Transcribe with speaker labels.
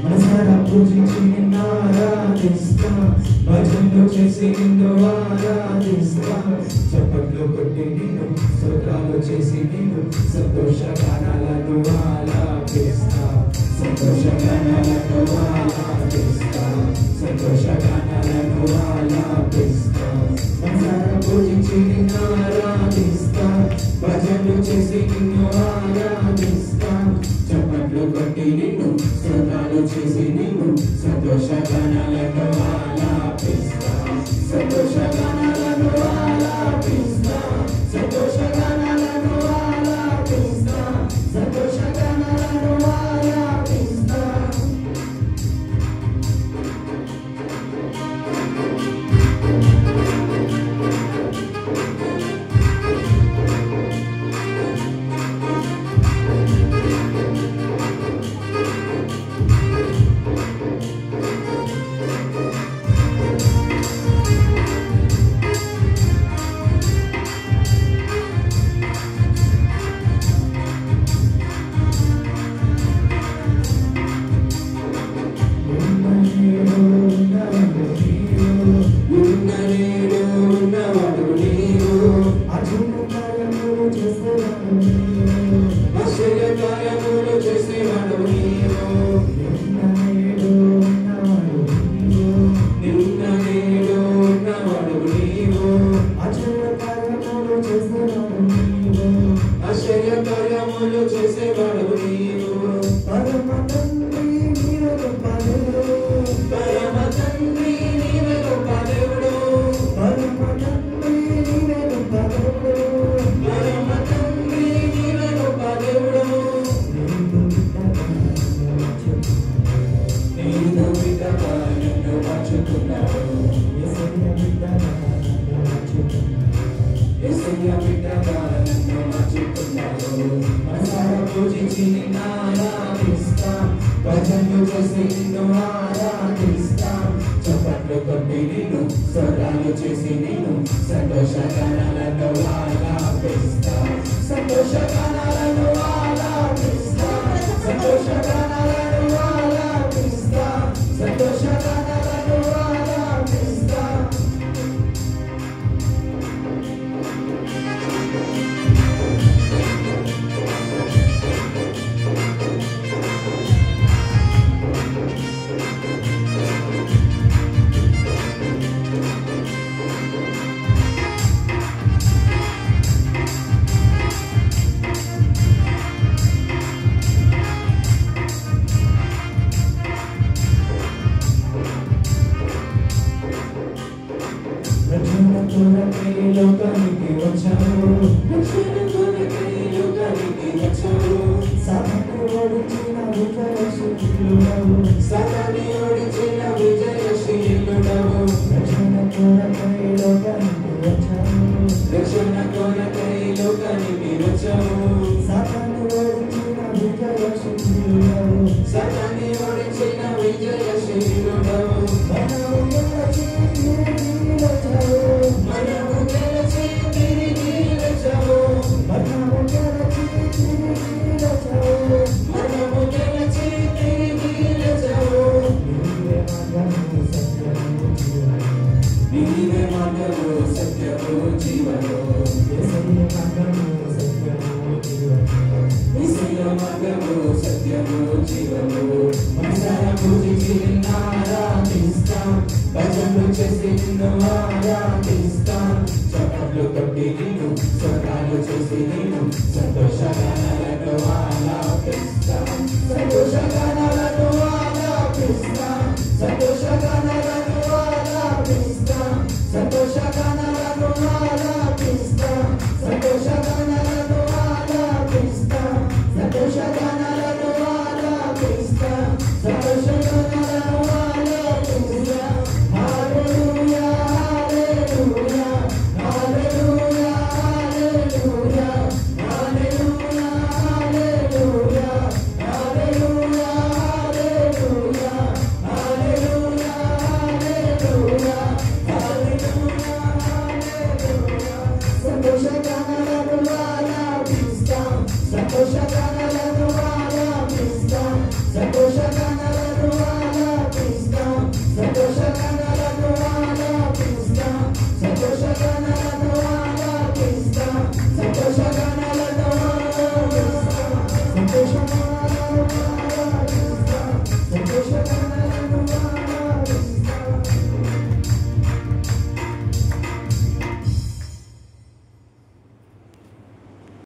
Speaker 1: మనసారా పూజించి నిన్ను ఆరాధిస్తా, భజనలు చేసి నిన్ను ఆరాధిస్తా, చప్పట్లు కొట్టి నిన్ను స్తోత్రాలు చేసి నిన్ను సంతోష గానాలను ఆలాపిస్తా, సంతోష గానాలను ఆలాపిస్తా, సంతోష గానాలను ఆలాపిస్తా. మనసారా పూజించి నిన్ను ఆరాధిస్తా, భజనలు చేసి నిన్ను ఆరాధిస్తా, చప్పట్లు కొట్టి నిన్ను స్తోత్రాలు చేసి నిన్ను సంతోష గానాలను ఆలాపిస్తా, సంతోష గానాలను ఆలాపిస్తా, సంతోష గానాలను ఆలాపిస్తా, సంతోష గానాలను ఆలాపిస్తా. ఆశ్చర్యకార్యములు చేసేవాడు నీవు, పరమ తండ్రి నీవే గొప్ప దేవుడు, పరమ తండ్రి నీవే గొప్ప దేవుడు, పరమ తండ్రి నీవే గొప్ప దేవుడు, పరమ తండ్రి నీవే గొప్ప దేవుడు. నీదు బిడ్డగా నిన్ను మార్చుకున్నాడు, యేసయ్య బిడ్డగా నిన్ను మార్చుకున్నాడు. మనసారా పూజించి నిన్ను ఆరాధిస్తా, భజనలు చేసి నిన్ను ఆరాధిస్తా, చప్పట్లు కొట్టి నిన్ను స్తోత్రాలు చేసి నిన్ను సంతోష గానాలను ఆలాపిస్తా, సంతోష గానాలను ఆలాపిస్తా, సంతోష గానాలను ఆలాపిస్తా, సంతోష గానాలను ఆలాపిస్తా. రక్షణ కొరకై లోకానికి వచ్చావు, రక్షణ కొరకై లోకానికి వచ్చావు, సాతాను ఓడించిన విజయశీలుడవు, సాతాను ఓడించిన విజయశీలుడవు. రక్షణ కొరకై లోకానికి వచ్చావు, రక్షణ కొరకై లోకానికి వచ్చావు, సాతాను ఓడించిన విజయశీలుడవు, సాతాను ఓడించిన విజయశీలుడవు. మనము గెలిచి తిరిగి వచ్చావు, మనము గెలిచి తిరిగి వచ్చావు, మనము గెలిచి తిరిగి వచ్చావు. నీవే మార్గము సత్యము జీవము, యేసయ్య మార్గము సత్యము జీవము. మనసారా పూజించి నిన్ను ఆరాధిస్తా, భజనలు చేసి నిన్ను ఆరాధిస్తా, చప్పట్లు కొట్టి నిన్ను స్తోత్రాలు చేసి నిన్ను సంతోష గానాలను ఆలాపిస్తా, సంతోష గానాలను ఆలాపిస్తా, సంతోష గానాలను ఆలాపిస్తా, సంతోష గానాలను ఆలాపిస్తా, సంతోష గానాలను ఆలాపిస్తా, సంతోష గానాలను ఆలాపిస్తా, సంతోష గానాలను ఆలాపిస్తా. హల్లెలూయా హల్లెలూయా హల్లెలూయా హల్లెలూయా హల్లెలూయా సంతోషకరమైన